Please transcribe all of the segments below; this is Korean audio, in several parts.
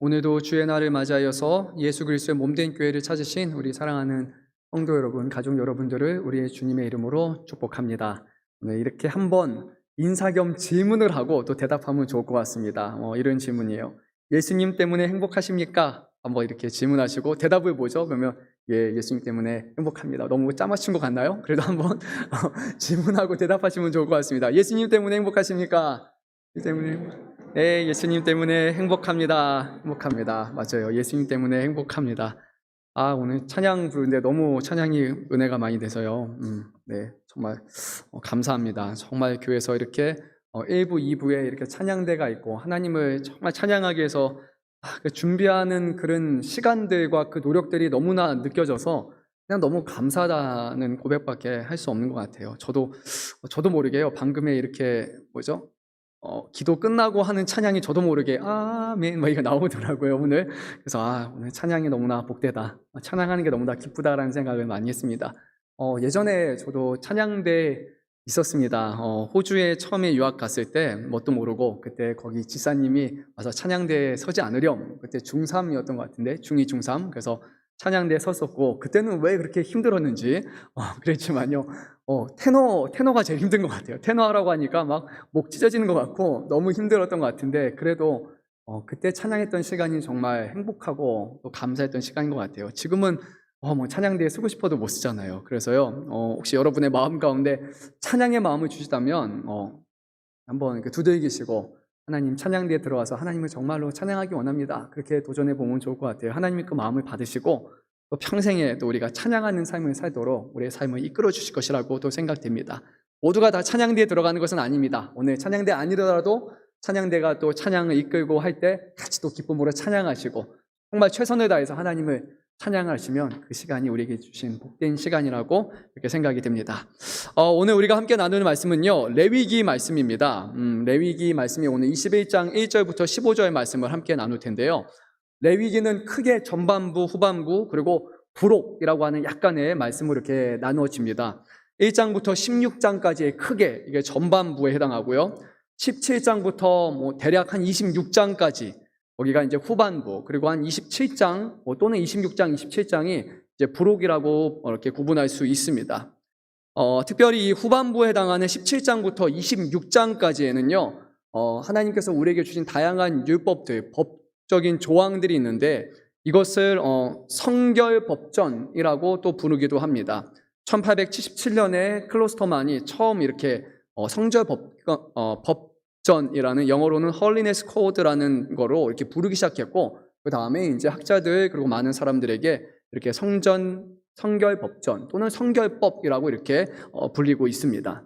오늘도 주의 날을 맞이하여서 예수 그리스도의 몸된 교회를 찾으신 우리 사랑하는 성도 여러분, 가족 여러분들을 우리의 주님의 이름으로 축복합니다. 오늘 이렇게 한번 인사 겸 질문을 하고 또 대답하면 좋을 것 같습니다. 이런 질문이에요. 예수님 때문에 행복하십니까? 한번 이렇게 질문하시고 대답을 보죠. 그러면 예수님 때문에 행복합니다. 너무 짜맞춘 것 같나요? 그래도 한번 질문하고 대답하시면 좋을 것 같습니다. 예수님 때문에 행복하십니까? 네, 예수님 때문에 행복합니다. 행복합니다. 맞아요. 예수님 때문에 행복합니다. 오늘 찬양 부르는데 너무 찬양이 은혜가 많이 돼서요. 네, 정말 감사합니다. 정말 교회에서 이렇게 1부, 2부에 이렇게 찬양대가 있고 하나님을 정말 찬양하기 위해서 준비하는 그런 시간들과 그 노력들이 너무나 느껴져서 그냥 너무 감사하다는 고백밖에 할 수 없는 것 같아요. 저도 모르게요. 방금에 이렇게 기도 끝나고 하는 찬양이 저도 모르게 아멘 이게 나오더라고요 오늘. 그래서 오늘 찬양이 너무나 복되다, 찬양하는 게 너무나 기쁘다라는 생각을 많이 했습니다. 예전에 저도 찬양대 있었습니다. 호주에 처음에 유학 갔을 때 뭣도 모르고 그때 거기 지사님이 와서 찬양대에 서지 않으렴. 그때 중3이었던 것 같은데 중2, 중3. 그래서 찬양대에 섰었고 그때는 왜 그렇게 힘들었는지 그랬지만요. 테너가 제일 힘든 것 같아요. 테너 하라고 하니까 막 목 찢어지는 것 같고 너무 힘들었던 것 같은데 그래도 그때 찬양했던 시간이 정말 행복하고 또 감사했던 시간인 것 같아요. 지금은 찬양대에 쓰고 싶어도 못 쓰잖아요. 그래서요, 혹시 여러분의 마음 가운데 찬양의 마음을 주시다면 한번 이렇게 두들기시고 하나님, 찬양대에 들어와서 하나님을 정말로 찬양하기 원합니다. 그렇게 도전해 보면 좋을 것 같아요. 하나님이 그 마음을 받으시고 또 평생에 또 우리가 찬양하는 삶을 살도록 우리의 삶을 이끌어 주실 것이라고 또 생각됩니다. 모두가 다 찬양대에 들어가는 것은 아닙니다. 오늘 찬양대 아니더라도 찬양대가 또 찬양을 이끌고 할 때 같이 또 기쁨으로 찬양하시고 정말 최선을 다해서 하나님을 찬양하시면 그 시간이 우리에게 주신 복된 시간이라고 이렇게 생각이 됩니다. 오늘 우리가 함께 나누는 말씀은요, 레위기 말씀입니다. 레위기 말씀이 오늘 21장 1절부터 15절 말씀을 함께 나눌 텐데요. 레위기는 크게 전반부, 후반부, 그리고 부록이라고 하는 약간의 말씀으로 이렇게 나누어집니다. 1장부터 16장까지의 크게 이게 전반부에 해당하고요. 17장부터 대략 한 26장까지 거기가 이제 후반부, 그리고 한 27장 또는 26장, 27장이 이제 부록이라고 이렇게 구분할 수 있습니다. 특별히 이 후반부에 해당하는 17장부터 26장까지에는요, 하나님께서 우리에게 주신 다양한 율법들, 법적인 조항들이 있는데 이것을 성결법전이라고 또 부르기도 합니다. 1877년에 클로스터만이 처음 이렇게 법전이라는, 영어로는 Holiness Code라는 거로 이렇게 부르기 시작했고, 그 다음에 이제 학자들 그리고 많은 사람들에게 이렇게 성결법전 또는 성결법이라고 이렇게 불리고 있습니다.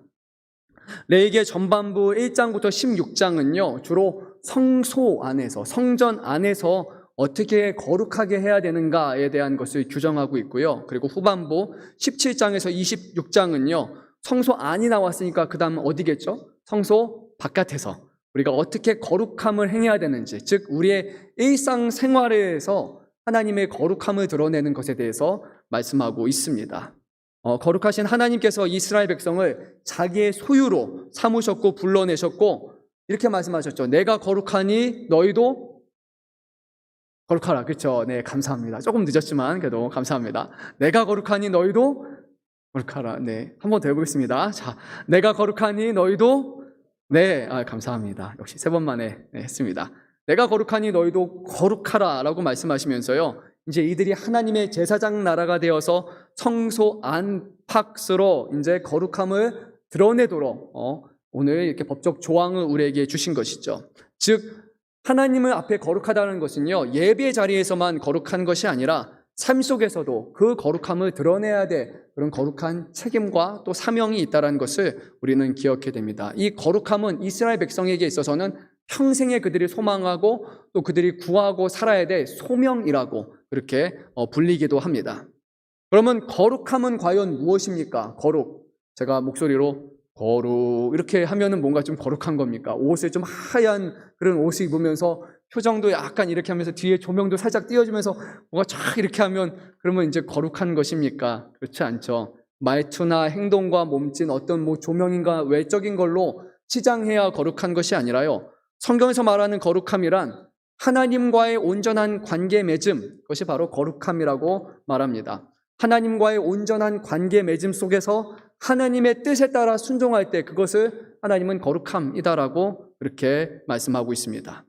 레위기의 전반부 1장부터 16장은요, 주로 성소 안에서, 성전 안에서 어떻게 거룩하게 해야 되는가에 대한 것을 규정하고 있고요. 그리고 후반부 17장에서 26장은요, 성소 안이 나왔으니까 그 다음 어디겠죠? 성소 바깥에서 우리가 어떻게 거룩함을 행해야 되는지, 즉 우리의 일상생활에서 하나님의 거룩함을 드러내는 것에 대해서 말씀하고 있습니다. 거룩하신 하나님께서 이스라엘 백성을 자기의 소유로 삼으셨고 불러내셨고 이렇게 말씀하셨죠. 내가 거룩하니 너희도 거룩하라. 그렇죠? 네, 감사합니다. 조금 늦었지만 그래도 감사합니다. 내가 거룩하니 너희도 거룩하라. 네, 한번 더 해보겠습니다. 자, 내가 거룩하니 너희도, 네, 감사합니다. 역시 3번 만에 했습니다. 내가 거룩하니 너희도 거룩하라 라고 말씀하시면서요, 이제 이들이 하나님의 제사장 나라가 되어서 성소 안팎으로 이제 거룩함을 드러내도록 오늘 이렇게 법적 조항을 우리에게 주신 것이죠. 즉 하나님을 앞에 거룩하다는 것은요, 예배 자리에서만 거룩한 것이 아니라 삶 속에서도 그 거룩함을 드러내야 돼, 그런 거룩한 책임과 또 사명이 있다는 것을 우리는 기억해야 됩니다. 이 거룩함은 이스라엘 백성에게 있어서는 평생에 그들이 소망하고 또 그들이 구하고 살아야 될 소명이라고 그렇게 불리기도 합니다. 그러면 거룩함은 과연 무엇입니까? 거룩, 제가 목소리로 거룩 이렇게 하면은 뭔가 좀 거룩한 겁니까? 옷을 좀 하얀 그런 옷을 입으면서 표정도 약간 이렇게 하면서 뒤에 조명도 살짝 띄워주면서 뭔가 쫙 이렇게 하면 그러면 이제 거룩한 것입니까? 그렇지 않죠. 말투나 행동과 몸짓, 어떤 조명인가 외적인 걸로 치장해야 거룩한 것이 아니라요, 성경에서 말하는 거룩함이란 하나님과의 온전한 관계 맺음, 그것이 바로 거룩함이라고 말합니다. 하나님과의 온전한 관계 맺음 속에서 하나님의 뜻에 따라 순종할 때 그것을 하나님은 거룩함이다라고 그렇게 말씀하고 있습니다.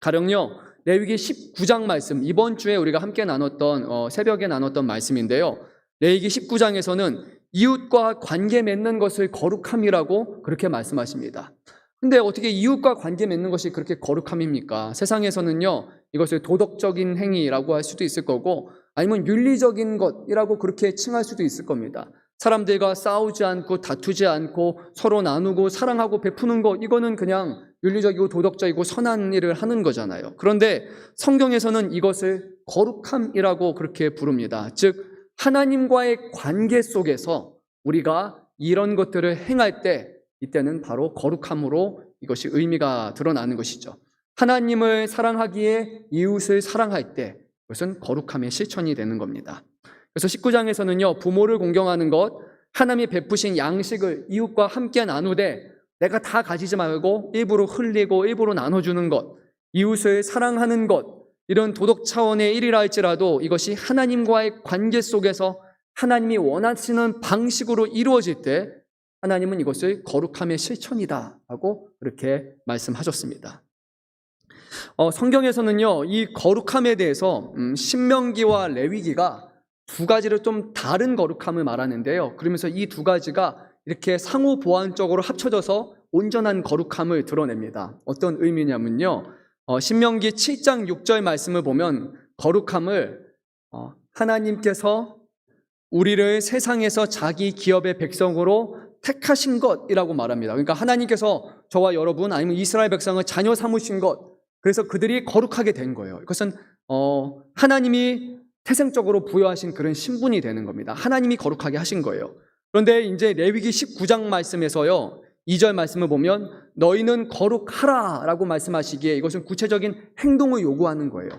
가령요, 레위기 19장 말씀, 이번 주에 우리가 함께 나눴던 새벽에 나눴던 말씀인데요. 레위기 19장에서는 이웃과 관계 맺는 것을 거룩함이라고 그렇게 말씀하십니다. 근데 어떻게 이웃과 관계 맺는 것이 그렇게 거룩함입니까? 세상에서는요, 이것을 도덕적인 행위라고 할 수도 있을 거고, 아니면 윤리적인 것이라고 그렇게 칭할 수도 있을 겁니다. 사람들과 싸우지 않고 다투지 않고 서로 나누고 사랑하고 베푸는 것, 이거는 그냥 윤리적이고 도덕적이고 선한 일을 하는 거잖아요. 그런데 성경에서는 이것을 거룩함이라고 그렇게 부릅니다. 즉 하나님과의 관계 속에서 우리가 이런 것들을 행할 때 이때는 바로 거룩함으로 이것이 의미가 드러나는 것이죠. 하나님을 사랑하기에 이웃을 사랑할 때 그것은 거룩함의 실천이 되는 겁니다. 그래서 19장에서는요, 부모를 공경하는 것, 하나님이 베푸신 양식을 이웃과 함께 나누되 내가 다 가지지 말고 일부러 흘리고 일부러 나눠주는 것, 이웃을 사랑하는 것, 이런 도덕 차원의 일이라 할지라도 이것이 하나님과의 관계 속에서 하나님이 원하시는 방식으로 이루어질 때 하나님은 이것을 거룩함의 실천이다 라고 그렇게 말씀하셨습니다. 성경에서는요, 이 거룩함에 대해서 신명기와 레위기가 두 가지를 좀 다른 거룩함을 말하는데요. 그러면서 이 두 가지가 이렇게 상호 보완적으로 합쳐져서 온전한 거룩함을 드러냅니다. 어떤 의미냐면요, 신명기 7장 6절 말씀을 보면 거룩함을 하나님께서 우리를 세상에서 자기 기업의 백성으로 택하신 것이라고 말합니다. 그러니까 하나님께서 저와 여러분 아니면 이스라엘 백성을 자녀 삼으신 것, 그래서 그들이 거룩하게 된 거예요. 이것은 하나님이 태생적으로 부여하신 그런 신분이 되는 겁니다. 하나님이 거룩하게 하신 거예요. 그런데 이제 레위기 19장 말씀에서요, 2절 말씀을 보면 너희는 거룩하라 라고 말씀하시기에 이것은 구체적인 행동을 요구하는 거예요.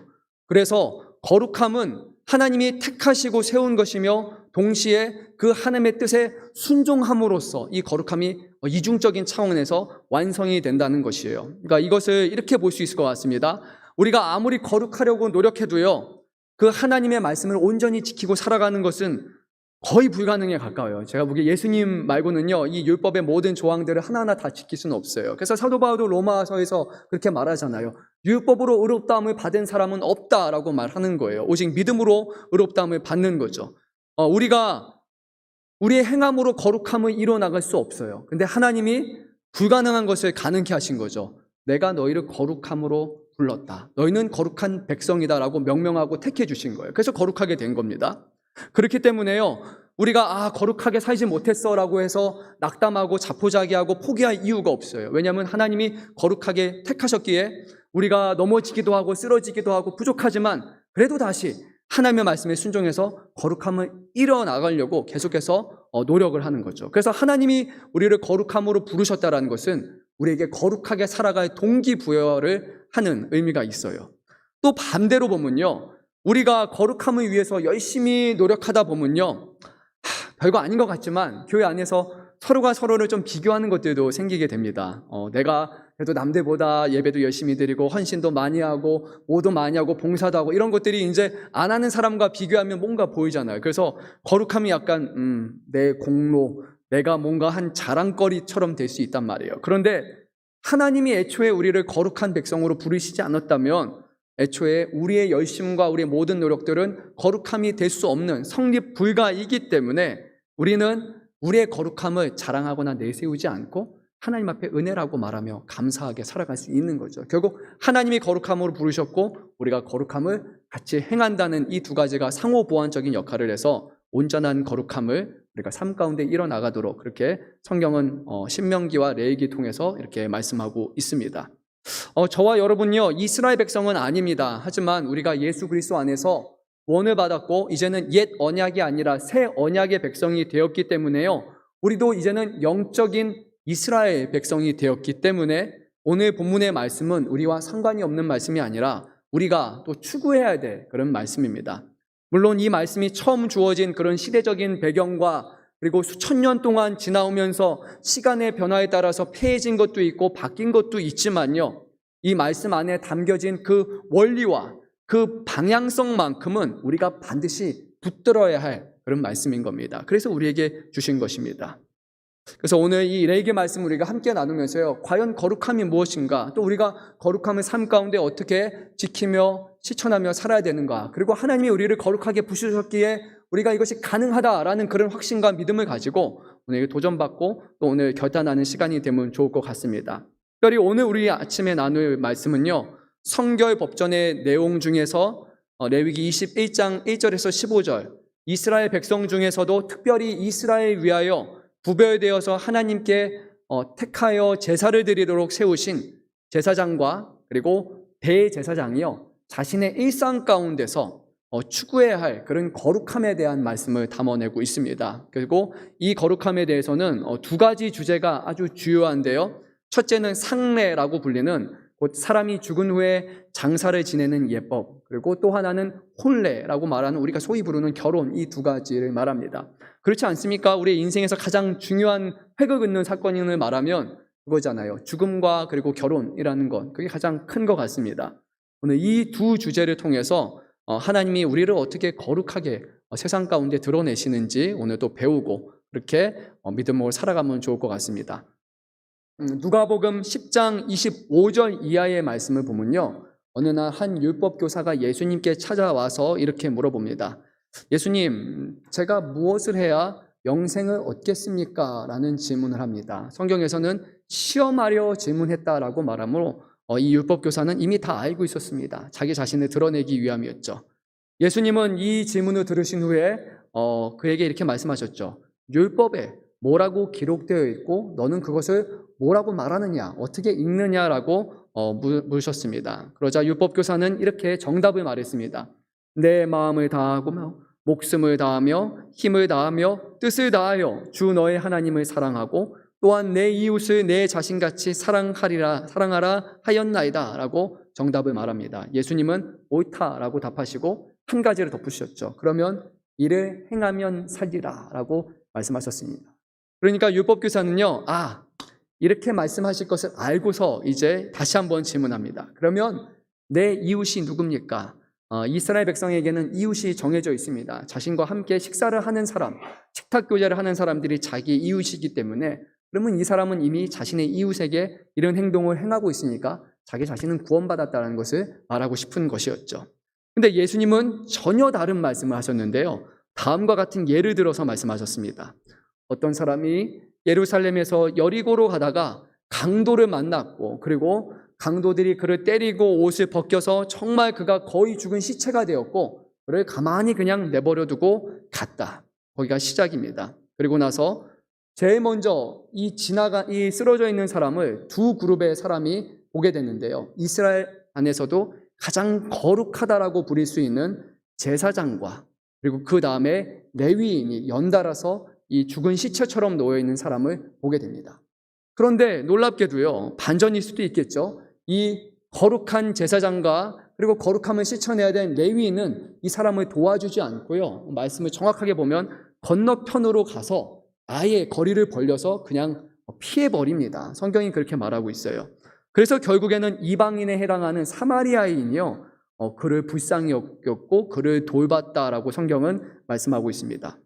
그래서 거룩함은 하나님이 택하시고 세운 것이며 동시에 그 하나님의 뜻에 순종함으로써 이 거룩함이 이중적인 차원에서 완성이 된다는 것이에요. 그러니까 이것을 이렇게 볼 수 있을 것 같습니다. 우리가 아무리 거룩하려고 노력해도요, 그 하나님의 말씀을 온전히 지키고 살아가는 것은 거의 불가능에 가까워요. 제가 보기에 예수님 말고는요, 이 율법의 모든 조항들을 하나하나 다 지킬 수는 없어요. 그래서 사도 바울도 로마서에서 그렇게 말하잖아요. 율법으로 의롭다함을 받은 사람은 없다라고 말하는 거예요. 오직 믿음으로 의롭다함을 받는 거죠. 우리가 우리의 행함으로 거룩함을 이뤄나갈 수 없어요. 근데 하나님이 불가능한 것을 가능케 하신 거죠. 내가 너희를 거룩함으로 불렀다. 너희는 거룩한 백성이다라고 명명하고 택해 주신 거예요. 그래서 거룩하게 된 겁니다. 그렇기 때문에요, 우리가 거룩하게 살지 못했어라고 해서 낙담하고 자포자기하고 포기할 이유가 없어요. 왜냐하면 하나님이 거룩하게 택하셨기에 우리가 넘어지기도 하고 쓰러지기도 하고 부족하지만 그래도 다시 하나님의 말씀에 순종해서 거룩함을 이뤄나가려고 계속해서 노력을 하는 거죠. 그래서 하나님이 우리를 거룩함으로 부르셨다는 것은 우리에게 거룩하게 살아갈 동기부여를 하는 의미가 있어요. 또 반대로 보면요, 우리가 거룩함을 위해서 열심히 노력하다 보면요, 별거 아닌 것 같지만 교회 안에서 서로가 서로를 좀 비교하는 것들도 생기게 됩니다. 내가 그래도 남들보다 예배도 열심히 드리고 헌신도 많이 하고 뭐도 많이 하고 봉사도 하고 이런 것들이 이제 안 하는 사람과 비교하면 뭔가 보이잖아요. 그래서 거룩함이 약간 내 공로, 내가 뭔가 한 자랑거리처럼 될 수 있단 말이에요. 그런데 하나님이 애초에 우리를 거룩한 백성으로 부르시지 않았다면 애초에 우리의 열심과 우리의 모든 노력들은 거룩함이 될 수 없는 성립 불가이기 때문에 우리는 우리의 거룩함을 자랑하거나 내세우지 않고 하나님 앞에 은혜라고 말하며 감사하게 살아갈 수 있는 거죠. 결국 하나님이 거룩함으로 부르셨고 우리가 거룩함을 같이 행한다는 이 두 가지가 상호 보완적인 역할을 해서 온전한 거룩함을 우리가 삶 가운데 이뤄나가도록 그렇게 성경은 신명기와 레위기 통해서 이렇게 말씀하고 있습니다. 저와 여러분요, 이스라엘 백성은 아닙니다. 하지만 우리가 예수 그리스도 안에서 구원을 받았고 이제는 옛 언약이 아니라 새 언약의 백성이 되었기 때문에요, 우리도 이제는 영적인 이스라엘 백성이 되었기 때문에 오늘 본문의 말씀은 우리와 상관이 없는 말씀이 아니라 우리가 또 추구해야 될 그런 말씀입니다. 물론 이 말씀이 처음 주어진 그런 시대적인 배경과 그리고 수천 년 동안 지나오면서 시간의 변화에 따라서 폐해진 것도 있고 바뀐 것도 있지만요, 이 말씀 안에 담겨진 그 원리와 그 방향성만큼은 우리가 반드시 붙들어야 할 그런 말씀인 겁니다. 그래서 우리에게 주신 것입니다. 그래서 오늘 이 레위기 말씀 우리가 함께 나누면서요, 과연 거룩함이 무엇인가, 또 우리가 거룩함을 삶 가운데 어떻게 지키며 실천하며 살아야 되는가, 그리고 하나님이 우리를 거룩하게 부르셨기에 우리가 이것이 가능하다라는 그런 확신과 믿음을 가지고 오늘 도전받고 또 오늘 결단하는 시간이 되면 좋을 것 같습니다. 특별히 오늘 우리 아침에 나눌 말씀은요, 성결 법전의 내용 중에서 레위기 21장 1절에서 15절, 이스라엘 백성 중에서도 특별히 이스라엘 위하여 구별되어서 하나님께 택하여 제사를 드리도록 세우신 제사장과 그리고 대제사장이요, 자신의 일상 가운데서 추구해야 할 그런 거룩함에 대한 말씀을 담아내고 있습니다. 그리고 이 거룩함에 대해서는 두 가지 주제가 아주 주요한데요, 첫째는 상례라고 불리는 곧 사람이 죽은 후에 장사를 지내는 예법, 그리고 또 하나는 혼례라고 말하는 우리가 소위 부르는 결혼, 이 두 가지를 말합니다. 그렇지 않습니까? 우리 인생에서 가장 중요한 획을 긋는 사건을 말하면 그거잖아요. 죽음과 그리고 결혼이라는 것, 그게 가장 큰 것 같습니다. 오늘 이 두 주제를 통해서 하나님이 우리를 어떻게 거룩하게 세상 가운데 드러내시는지 오늘 또 배우고 그렇게 믿음으로 살아가면 좋을 것 같습니다. 누가복음 10장 25절 이하의 말씀을 보면요, 어느 날 한 율법교사가 예수님께 찾아와서 이렇게 물어봅니다. 예수님, 제가 무엇을 해야 영생을 얻겠습니까? 라는 질문을 합니다. 성경에서는 시험하려 질문했다라고 말하므로 이 율법교사는 이미 다 알고 있었습니다. 자기 자신을 드러내기 위함이었죠. 예수님은 이 질문을 들으신 후에 그에게 이렇게 말씀하셨죠. 율법에 뭐라고 기록되어 있고 너는 그것을 뭐라고 말하느냐, 어떻게 읽느냐라고 물으셨습니다. 그러자 율법교사는 이렇게 정답을 말했습니다. 내 마음을 다하고 목숨을 다하며 힘을 다하며 뜻을 다하여 주 너의 하나님을 사랑하고 또한 내 이웃을 내 자신같이 사랑하라 하였나이다 라고 정답을 말합니다. 예수님은 옳다라고 답하시고 한 가지를 덧붙이셨죠. 그러면 이를 행하면 살리라 라고 말씀하셨습니다. 그러니까 율법교사는요, 이렇게 말씀하실 것을 알고서 이제 다시 한번 질문합니다. 그러면 내 이웃이 누굽니까? 이스라엘 백성에게는 이웃이 정해져 있습니다. 자신과 함께 식사를 하는 사람, 식탁교제를 하는 사람들이 자기 이웃이기 때문에, 그러면 이 사람은 이미 자신의 이웃에게 이런 행동을 행하고 있으니까 자기 자신은 구원받았다는 것을 말하고 싶은 것이었죠. 근데 예수님은 전혀 다른 말씀을 하셨는데요, 다음과 같은 예를 들어서 말씀하셨습니다. 어떤 사람이 예루살렘에서 여리고로 가다가 강도를 만났고, 그리고 강도들이 그를 때리고 옷을 벗겨서 정말 그가 거의 죽은 시체가 되었고, 그를 가만히 그냥 내버려두고 갔다. 거기가 시작입니다. 그리고 나서 제일 먼저 이 쓰러져 있는 사람을 두 그룹의 사람이 보게 됐는데요, 이스라엘 안에서도 가장 거룩하다라고 부릴 수 있는 제사장과 그리고 그 다음에 레위인이 연달아서 이 죽은 시체처럼 놓여있는 사람을 보게 됩니다. 그런데 놀랍게도요, 반전일 수도 있겠죠. 이 거룩한 제사장과 그리고 거룩함을 실천해야 된 레위인은 이 사람을 도와주지 않고요, 말씀을 정확하게 보면 건너편으로 가서 아예 거리를 벌려서 그냥 피해버립니다. 성경이 그렇게 말하고 있어요. 그래서 결국에는 이방인에 해당하는 사마리아인이요, 그를 불쌍히 여겼고 그를 돌봤다라고 성경은 말씀하고 있습니다.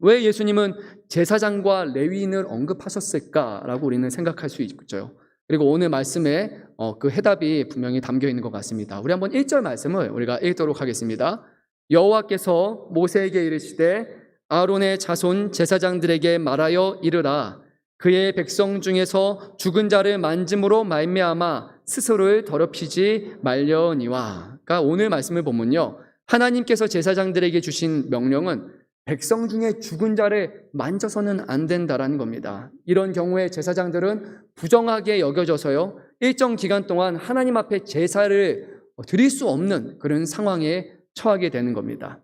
왜 예수님은 제사장과 레위인을 언급하셨을까라고 우리는 생각할 수 있죠. 그리고 오늘 말씀에 그 해답이 분명히 담겨 있는 것 같습니다. 우리 한번 1절 말씀을 우리가 읽도록 하겠습니다. 여호와께서 모세에게 이르시되 아론의 자손 제사장들에게 말하여 이르라. 그의 백성 중에서 죽은 자를 만짐으로 말미암아 스스로를 더럽히지 말려니와. 그러니까 오늘 말씀을 보면요, 하나님께서 제사장들에게 주신 명령은 백성 중에 죽은 자를 만져서는 안 된다라는 겁니다. 이런 경우에 제사장들은 부정하게 여겨져서요, 일정 기간 동안 하나님 앞에 제사를 드릴 수 없는 그런 상황에 처하게 되는 겁니다.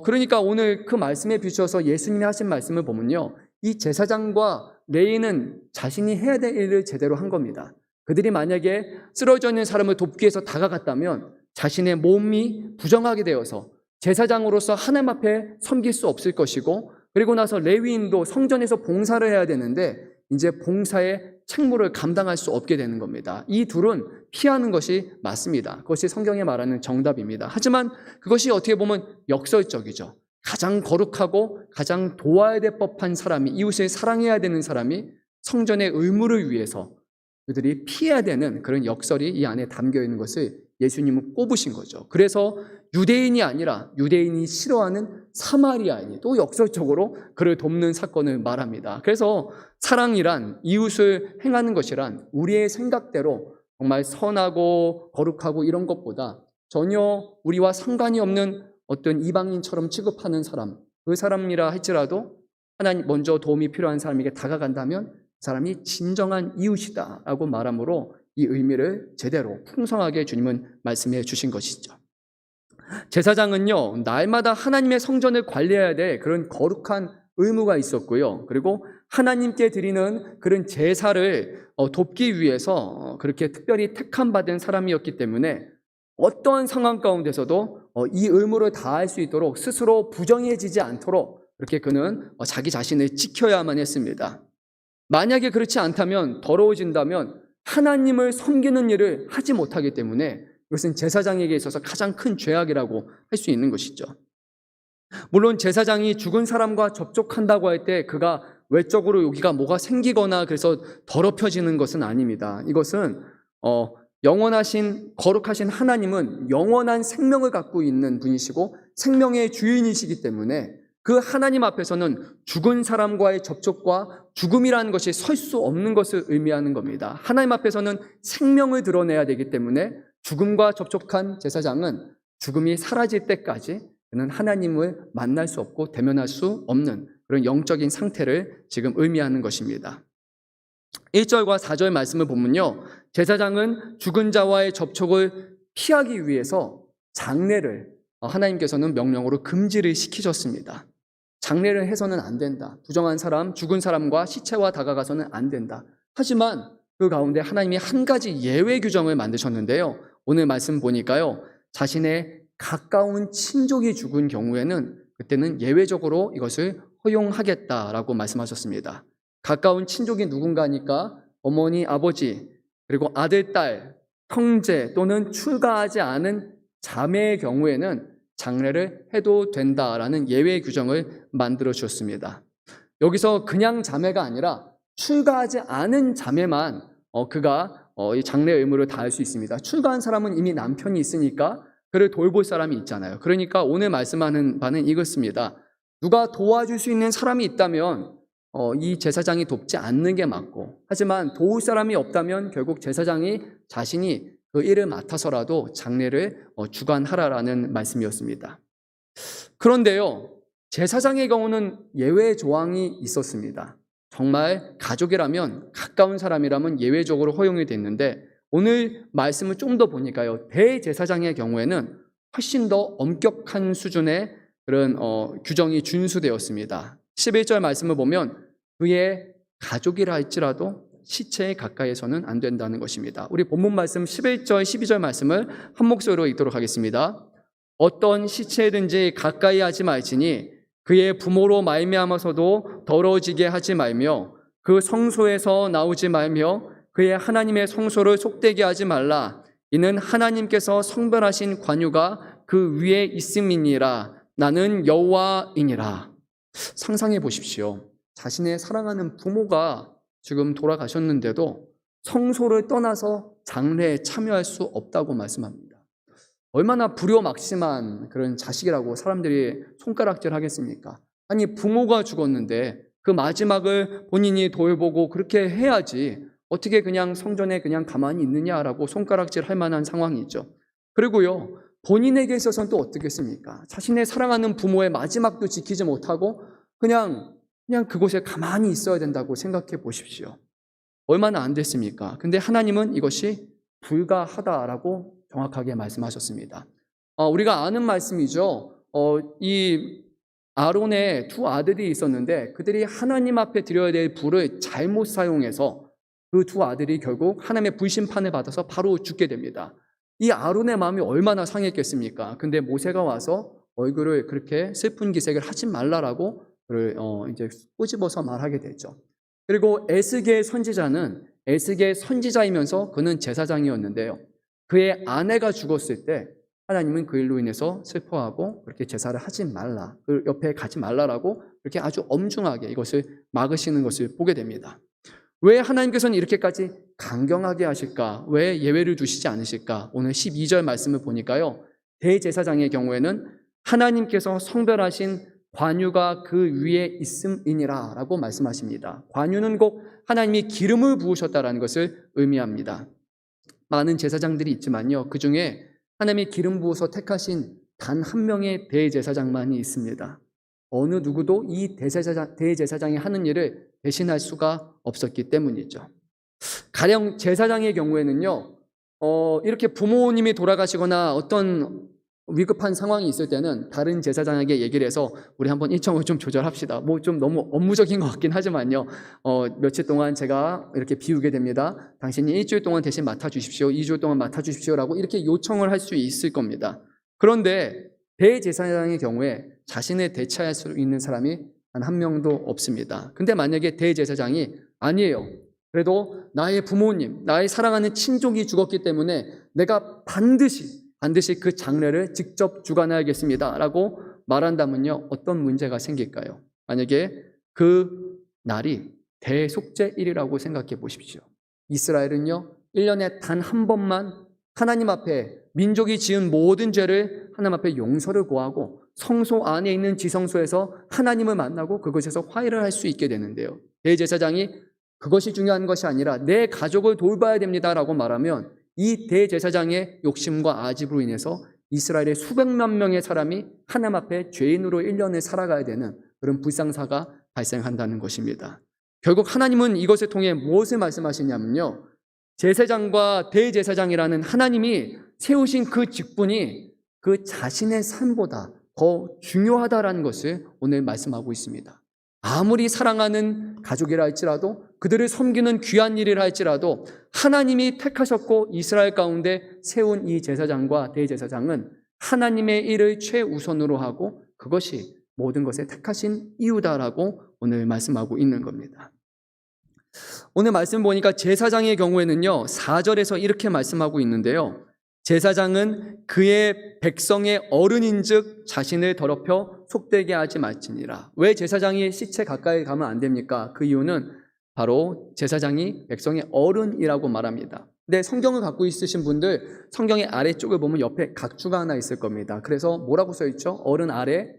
그러니까 오늘 그 말씀에 비추어서 예수님이 하신 말씀을 보면요, 이 제사장과 레위인은 자신이 해야 될 일을 제대로 한 겁니다. 그들이 만약에 쓰러져 있는 사람을 돕기 위해서 다가갔다면 자신의 몸이 부정하게 되어서 제사장으로서 하나님 앞에 섬길 수 없을 것이고, 그리고 나서 레위인도 성전에서 봉사를 해야 되는데 이제 봉사에 책무를 감당할 수 없게 되는 겁니다. 이 둘은 피하는 것이 맞습니다. 그것이 성경에 말하는 정답입니다. 하지만 그것이 어떻게 보면 역설적이죠. 가장 거룩하고 가장 도와야 될 법한 사람이, 이웃을 사랑해야 되는 사람이 성전의 의무를 위해서 그들이 피해야 되는 그런 역설이 이 안에 담겨 있는 것을 예수님은 꼽으신 거죠. 그래서 유대인이 아니라 유대인이 싫어하는 사마리아인이 또 역설적으로 그를 돕는 사건을 말합니다. 그래서 사랑이란, 이웃을 행하는 것이란 우리의 생각대로 정말 선하고 거룩하고 이런 것보다 전혀 우리와 상관이 없는 어떤 이방인처럼 취급하는 사람, 그 사람이라 할지라도 하나님 먼저 도움이 필요한 사람에게 다가간다면 그 사람이 진정한 이웃이다 라고 말함으로 이 의미를 제대로 풍성하게 주님은 말씀해 주신 것이죠. 제사장은요, 날마다 하나님의 성전을 관리해야 될 그런 거룩한 의무가 있었고요. 그리고 하나님께 드리는 그런 제사를 돕기 위해서 그렇게 특별히 택함받은 사람이었기 때문에 어떠한 상황 가운데서도 이 의무를 다할 수 있도록 스스로 부정해지지 않도록 그렇게 그는 자기 자신을 지켜야만 했습니다. 만약에 그렇지 않다면, 더러워진다면 하나님을 섬기는 일을 하지 못하기 때문에 이것은 제사장에게 있어서 가장 큰 죄악이라고 할 수 있는 것이죠. 물론 제사장이 죽은 사람과 접촉한다고 할 때 그가 외적으로 여기가 뭐가 생기거나 그래서 더럽혀지는 것은 아닙니다. 이것은 영원하신 거룩하신 하나님은 영원한 생명을 갖고 있는 분이시고 생명의 주인이시기 때문에 그 하나님 앞에서는 죽은 사람과의 접촉과 죽음이라는 것이 설 수 없는 것을 의미하는 겁니다. 하나님 앞에서는 생명을 드러내야 되기 때문에 죽음과 접촉한 제사장은 죽음이 사라질 때까지 그는 하나님을 만날 수 없고 대면할 수 없는 그런 영적인 상태를 지금 의미하는 것입니다. 1절과 4절 말씀을 보면요, 제사장은 죽은 자와의 접촉을 피하기 위해서 장례를 하나님께서는 명령으로 금지를 시키셨습니다. 장례를 해서는 안 된다. 부정한 사람, 죽은 사람과 시체와 다가가서는 안 된다. 하지만 그 가운데 하나님이 한 가지 예외 규정을 만드셨는데요, 오늘 말씀 보니까요, 자신의 가까운 친족이 죽은 경우에는 그때는 예외적으로 이것을 허용하겠다라고 말씀하셨습니다. 가까운 친족이 누군가니까 어머니, 아버지, 그리고 아들, 딸, 형제 또는 출가하지 않은 자매의 경우에는 장례를 해도 된다라는 예외 규정을 만들어 주셨습니다. 여기서 그냥 자매가 아니라 출가하지 않은 자매만 그가 이 장례 의무를 다할 수 있습니다. 출가한 사람은 이미 남편이 있으니까 그를 돌볼 사람이 있잖아요. 그러니까 오늘 말씀하는 바는 이것입니다. 누가 도와줄 수 있는 사람이 있다면 이 제사장이 돕지 않는 게 맞고, 하지만 도울 사람이 없다면 결국 제사장이 자신이 그 일을 맡아서라도 장례를 주관하라라는 말씀이었습니다. 그런데요, 제사장의 경우는 예외 조항이 있었습니다. 정말 가족이라면, 가까운 사람이라면 예외적으로 허용이 됐는데 오늘 말씀을 좀 더 보니까요, 대제사장의 경우에는 훨씬 더 엄격한 수준의 그런 규정이 준수되었습니다. 11절 말씀을 보면 그의 가족이라 할지라도 시체에 가까이서는 안 된다는 것입니다. 우리 본문 말씀 11절, 12절 말씀을 한 목소리로 읽도록 하겠습니다. 어떤 시체든지 가까이 하지 말지니 그의 부모로 말미암아서도 더러워지게 하지 말며 그 성소에서 나오지 말며 그의 하나님의 성소를 속되게 하지 말라. 이는 하나님께서 성별하신 관유가 그 위에 있음이니라. 나는 여호와이니라. 상상해 보십시오. 자신의 사랑하는 부모가 지금 돌아가셨는데도 성소를 떠나서 장례에 참여할 수 없다고 말씀합니다. 얼마나 불효막심한 그런 자식이라고 사람들이 손가락질 하겠습니까? 아니, 부모가 죽었는데 그 마지막을 본인이 돌보고 그렇게 해야지 어떻게 그냥 성전에 그냥 가만히 있느냐라고 손가락질 할 만한 상황이죠. 그리고요, 본인에게 있어서는 또 어떻겠습니까? 자신의 사랑하는 부모의 마지막도 지키지 못하고 그냥 그곳에 가만히 있어야 된다고 생각해 보십시오. 얼마나 안 됐습니까? 근데 하나님은 이것이 불가하다라고 정확하게 말씀하셨습니다. 우리가 아는 말씀이죠. 이 아론의 두 아들이 있었는데 그들이 하나님 앞에 드려야 될 불을 잘못 사용해서 그 두 아들이 결국 하나님의 불심판을 받아서 바로 죽게 됩니다. 이 아론의 마음이 얼마나 상했겠습니까? 근데 모세가 와서 얼굴을 그렇게 슬픈 기색을 하지 말라라고 이제 꼬집어서 말하게 되죠. 그리고 에스겔 선지자는 에스겔 선지자이면서 그는 제사장이었는데요. 그의 아내가 죽었을 때 하나님은 그 일로 인해서 슬퍼하고 그렇게 제사를 하지 말라, 그 옆에 가지 말라라고 그렇게 아주 엄중하게 이것을 막으시는 것을 보게 됩니다. 왜 하나님께서는 이렇게까지 강경하게 하실까? 왜 예외를 두시지 않으실까? 오늘 12절 말씀을 보니까요, 대제사장의 경우에는 하나님께서 성별하신 관유가 그 위에 있음이니라 라고 말씀하십니다. 관유는 곧 하나님이 기름을 부으셨다라는 것을 의미합니다. 많은 제사장들이 있지만요, 그 중에 하나님이 기름 부어서 택하신 단 한 명의 대제사장만이 있습니다. 어느 누구도 이 대제사장이 하는 일을 대신할 수가 없었기 때문이죠. 가령 제사장의 경우에는요, 이렇게 부모님이 돌아가시거나 어떤 위급한 상황이 있을 때는 다른 제사장에게 얘기를 해서 우리 한번 일정을 좀 조절합시다. 뭐 좀 너무 업무적인 것 같긴 하지만요, 며칠 동안 제가 이렇게 비우게 됩니다. 당신이 일주일 동안 대신 맡아주십시오. 2주일 동안 맡아주십시오라고 이렇게 요청을 할 수 있을 겁니다. 그런데 대제사장의 경우에 자신을 대체할 수 있는 사람이 단 한 명도 없습니다. 근데 만약에 대제사장이 아니에요, 그래도 나의 부모님, 나의 사랑하는 친족이 죽었기 때문에 내가 반드시 그 장례를 직접 주관하겠습니다 라고 말한다면요, 어떤 문제가 생길까요? 만약에 그 날이 대속죄일이라고 생각해 보십시오. 이스라엘은요, 1년에 단 한 번만 하나님 앞에 민족이 지은 모든 죄를 하나님 앞에 용서를 구하고 성소 안에 있는 지성소에서 하나님을 만나고 그곳에서 화해를 할 수 있게 되는데요, 대제사장이 그것이 중요한 것이 아니라 내 가족을 돌봐야 됩니다라고 말하면 이 대제사장의 욕심과 아집으로 인해서 이스라엘의 수백만 명의 사람이 하나님 앞에 죄인으로 1년을 살아가야 되는 그런 불상사가 발생한다는 것입니다. 결국 하나님은 이것을 통해 무엇을 말씀하시냐면요, 제사장과 대제사장이라는 하나님이 세우신 그 직분이 그 자신의 삶보다 더 중요하다라는 것을 오늘 말씀하고 있습니다. 아무리 사랑하는 가족이라 할지라도, 그들을 섬기는 귀한 일이라 할지라도 하나님이 택하셨고 이스라엘 가운데 세운 이 제사장과 대제사장은 하나님의 일을 최우선으로 하고 그것이 모든 것에 택하신 이유다라고 오늘 말씀하고 있는 겁니다. 오늘 말씀 보니까 제사장의 경우에는요, 4절에서 이렇게 말씀하고 있는데요, 제사장은 그의 백성의 어른인즉 자신을 더럽혀 속되게 하지 말지니라. 왜 제사장이 시체 가까이 가면 안 됩니까? 그 이유는 바로 제사장이 백성의 어른이라고 말합니다. 근데 성경을 갖고 있으신 분들 성경의 아래쪽을 보면 옆에 각주가 하나 있을 겁니다. 그래서 뭐라고 써 있죠? 어른 아래,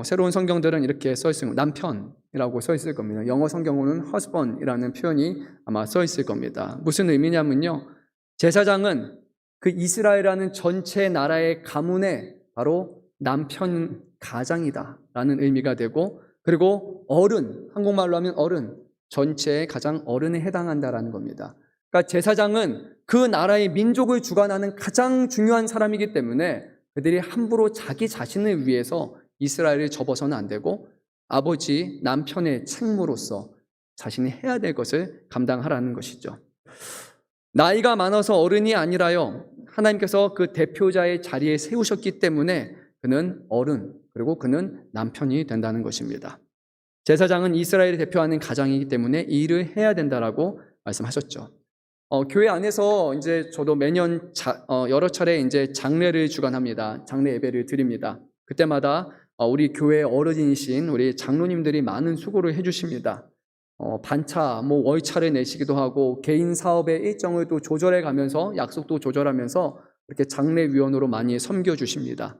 새로운 성경들은 이렇게 써 있을 겁니다. 남편이라고 써 있을 겁니다. 영어 성경으로는 husband이라는 표현이 아마 써 있을 겁니다. 무슨 의미냐면요, 제사장은 그 이스라엘이라는 전체 나라의 가문의 바로 남편 가장이다 라는 의미가 되고, 그리고 어른, 한국말로 하면 어른, 전체의 가장 어른에 해당한다라는 겁니다. 그러니까 제사장은 그 나라의 민족을 주관하는 가장 중요한 사람이기 때문에 그들이 함부로 자기 자신을 위해서 이스라엘을 접어서는 안 되고 아버지, 남편의 책무로서 자신이 해야 될 것을 감당하라는 것이죠. 나이가 많아서 어른이 아니라요, 하나님께서 그 대표자의 자리에 세우셨기 때문에 그는 어른, 그리고 그는 남편이 된다는 것입니다. 제사장은 이스라엘을 대표하는 가장이기 때문에 이 일을 해야 된다라고 말씀하셨죠. 교회 안에서 이제 저도 매년 여러 차례 이제 장례를 주관합니다. 장례 예배를 드립니다. 그때마다 우리 교회 어르신이신 우리 장로님들이 많은 수고를 해주십니다. 반차, 월차를 내시기도 하고 개인 사업의 일정을 또 조절해 가면서 약속도 조절하면서 이렇게 장례위원으로 많이 섬겨주십니다.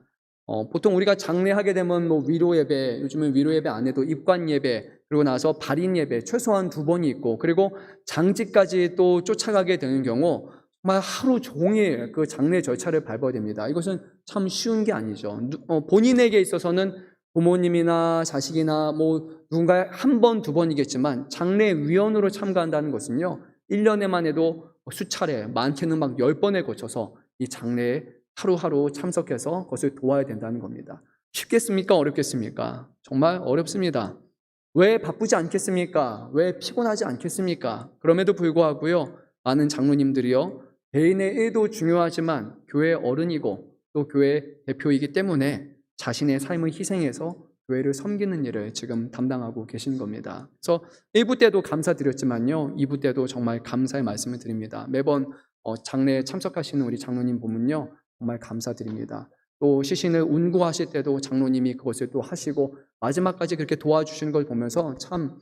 보통 우리가 장례하게 되면 위로 예배, 요즘은 위로 예배 안 해도 입관 예배, 그리고 나서 발인 예배 최소한 2번이 있고, 그리고 장지까지 또 쫓아가게 되는 경우 정말 하루 종일 그 장례 절차를 밟아야 됩니다. 이것은 참 쉬운 게 아니죠. 본인에게 있어서는 부모님이나 자식이나 누군가 1번, 2번이겠지만 장례위원으로 참가한다는 것은요, 1년에만 해도 수차례, 많게는 막 10번에 거쳐서 이 장례에 하루하루 참석해서 그것을 도와야 된다는 겁니다. 쉽겠습니까? 어렵겠습니까? 정말 어렵습니다. 왜 바쁘지 않겠습니까? 왜 피곤하지 않겠습니까? 그럼에도 불구하고요, 많은 장로님들이요, 개인의 일도 중요하지만 교회의 어른이고 또 교회 대표이기 때문에 자신의 삶을 희생해서 교회를 섬기는 일을 지금 담당하고 계신 겁니다. 그래서 1부 때도 감사드렸지만요, 2부 때도 정말 감사의 말씀을 드립니다. 매번 장례에 참석하시는 우리 장로님 보면요, 정말 감사드립니다. 또 시신을 운구하실 때도 장로님이 그것을 또 하시고 마지막까지 그렇게 도와주시는 걸 보면서 참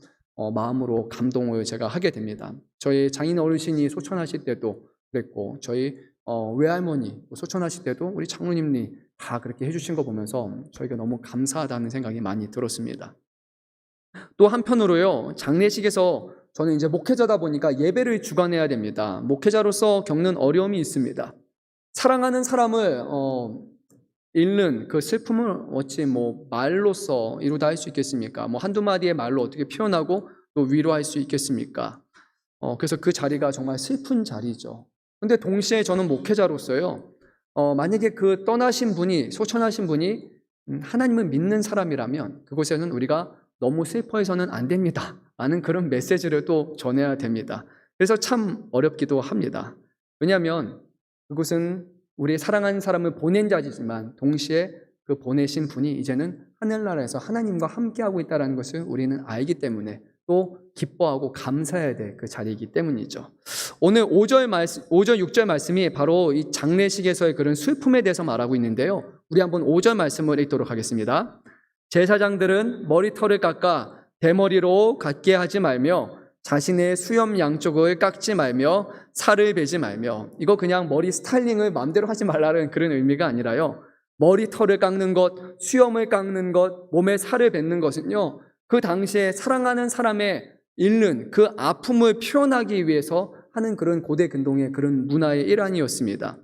마음으로 감동을 제가 하게 됩니다. 저희 장인 어르신이 소천하실 때도 그랬고, 저희 외할머니 소천하실 때도 우리 장로님이 다 그렇게 해주신 거 보면서 저희가 너무 감사하다는 생각이 많이 들었습니다. 또 한편으로요, 장례식에서 저는 이제 목회자다 보니까 예배를 주관해야 됩니다. 목회자로서 겪는 어려움이 있습니다. 사랑하는 사람을 잃는 그 슬픔을 어찌 말로써 이루다 할 수 있겠습니까? 한두 마디의 말로 어떻게 표현하고 또 위로할 수 있겠습니까? 그래서 그 자리가 정말 슬픈 자리죠. 근데 동시에 저는 목회자로서요, 만약에 그 떠나신 분이, 소천하신 분이 하나님을 믿는 사람이라면 그곳에는 우리가 너무 슬퍼해서는 안 됩니다 라는 그런 메시지를 또 전해야 됩니다. 그래서 참 어렵기도 합니다. 왜냐하면 그곳은 우리 사랑하는 사람을 보낸 자리지만 동시에 그 보내신 분이 이제는 하늘나라에서 하나님과 함께하고 있다는 것을 우리는 알기 때문에 또 기뻐하고 감사해야 될 그 자리이기 때문이죠. 오늘 5절, 6절 말씀이 바로 이 장례식에서의 그런 슬픔에 대해서 말하고 있는데요, 우리 한번 5절 말씀을 읽도록 하겠습니다. 제사장들은 머리털을 깎아 대머리로 갖게 하지 말며 자신의 수염 양쪽을 깎지 말며 살을 베지 말며, 이거 그냥 머리 스타일링을 마음대로 하지 말라는 그런 의미가 아니라요, 머리털을 깎는 것, 수염을 깎는 것, 몸에 살을 뱉는 것은요, 그 당시에 사랑하는 사람의 잃는 그 아픔을 표현하기 위해서 하는 그런 고대 근동의 그런 문화의 일환이었습니다.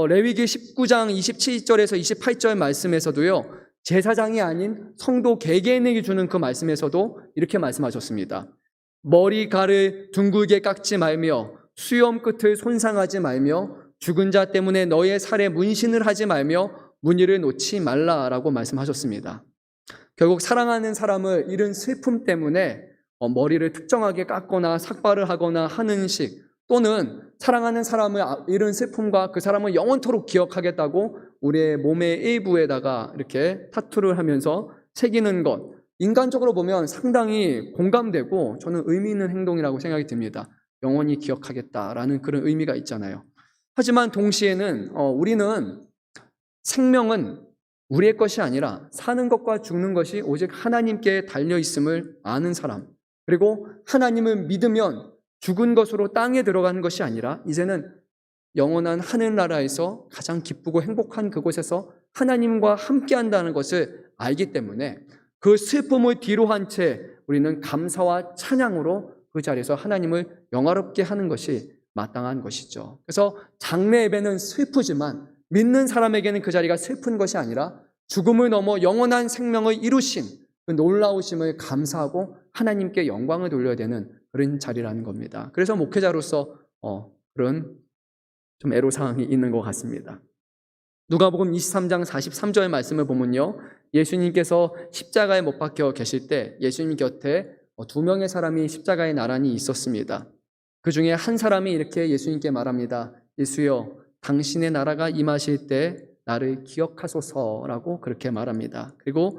레위기 19장 27절에서 28절 말씀에서도요, 제사장이 아닌 성도 개개인에게 주는 그 말씀에서도 이렇게 말씀하셨습니다. 머리칼을 둥글게 깎지 말며 수염 끝을 손상하지 말며 죽은 자 때문에 너의 살에 문신을 하지 말며 무늬를 놓지 말라라고 말씀하셨습니다. 결국 사랑하는 사람을 잃은 슬픔 때문에 머리를 특정하게 깎거나 삭발을 하거나 하는 식, 또는 사랑하는 사람을 잃은 슬픔과 그 사람을 영원토록 기억하겠다고 우리의 몸의 일부에다가 이렇게 타투를 하면서 새기는 것, 인간적으로 보면 상당히 공감되고 저는 의미 있는 행동이라고 생각이 듭니다. 영원히 기억하겠다라는 그런 의미가 있잖아요. 하지만 동시에는 우리는 생명은 우리의 것이 아니라 사는 것과 죽는 것이 오직 하나님께 달려있음을 아는 사람, 그리고 하나님을 믿으면 죽은 것으로 땅에 들어가는 것이 아니라 이제는 영원한 하늘나라에서 가장 기쁘고 행복한 그곳에서 하나님과 함께한다는 것을 알기 때문에 그 슬픔을 뒤로 한 채 우리는 감사와 찬양으로 그 자리에서 하나님을 영화롭게 하는 것이 마땅한 것이죠. 그래서 장례 예배는 슬프지만 믿는 사람에게는 그 자리가 슬픈 것이 아니라 죽음을 넘어 영원한 생명을 이루신 그 놀라우심을 감사하고 하나님께 영광을 돌려야 되는 그런 자리라는 겁니다. 그래서 목회자로서 그런 좀 애로사항이 있는 것 같습니다. 누가복음 23장 43절 말씀을 보면요, 예수님께서 십자가에 못 박혀 계실 때 예수님 곁에 2명의 사람이 십자가에 나란히 있었습니다. 그 중에 한 사람이 이렇게 예수님께 말합니다. 예수여, 당신의 나라가 임하실 때 나를 기억하소서라고 그렇게 말합니다. 그리고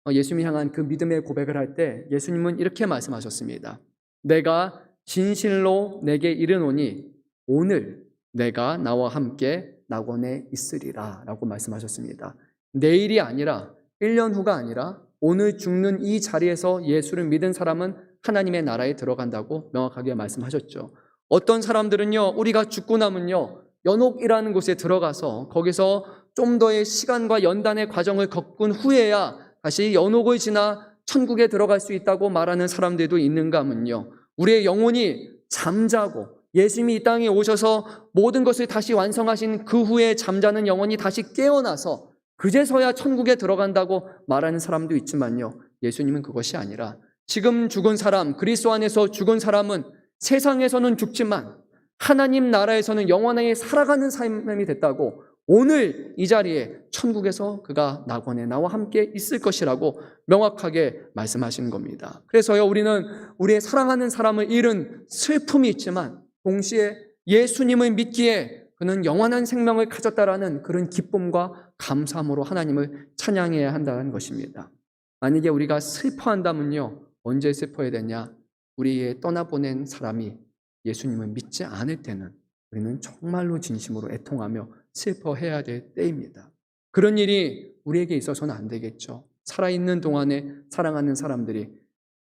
예수님 향한 그 믿음의 고백을 할 때 예수님은 이렇게 말씀하셨습니다. 내가 진실로 내게 이르노니 오늘 내가 나와 함께 낙원에 있으리라 라고 말씀하셨습니다. 내일이 아니라 1년 후가 아니라 오늘 죽는 이 자리에서 예수를 믿은 사람은 하나님의 나라에 들어간다고 명확하게 말씀하셨죠. 어떤 사람들은요, 우리가 죽고 나면요, 연옥이라는 곳에 들어가서 거기서 좀 더의 시간과 연단의 과정을 겪은 후에야 다시 연옥을 지나 천국에 들어갈 수 있다고 말하는 사람들도 있는가 하면요, 우리의 영혼이 잠자고 예수님이 이 땅에 오셔서 모든 것을 다시 완성하신 그 후에 잠자는 영혼이 다시 깨어나서 그제서야 천국에 들어간다고 말하는 사람도 있지만요, 예수님은 그것이 아니라 지금 죽은 사람, 그리스도 안에서 죽은 사람은 세상에서는 죽지만 하나님 나라에서는 영원하게 살아가는 삶이 됐다고, 오늘 이 자리에 천국에서 그가 낙원에 나와 함께 있을 것이라고 명확하게 말씀하시는 겁니다. 그래서요, 우리는 우리의 사랑하는 사람을 잃은 슬픔이 있지만 동시에 예수님을 믿기에 그는 영원한 생명을 가졌다라는 그런 기쁨과 감사함으로 하나님을 찬양해야 한다는 것입니다. 만약에 우리가 슬퍼한다면요, 언제 슬퍼해야 되냐? 우리의 떠나보낸 사람이 예수님을 믿지 않을 때는 우리는 정말로 진심으로 애통하며 슬퍼해야 될 때입니다. 그런 일이 우리에게 있어서는 안 되겠죠. 살아있는 동안에 사랑하는 사람들이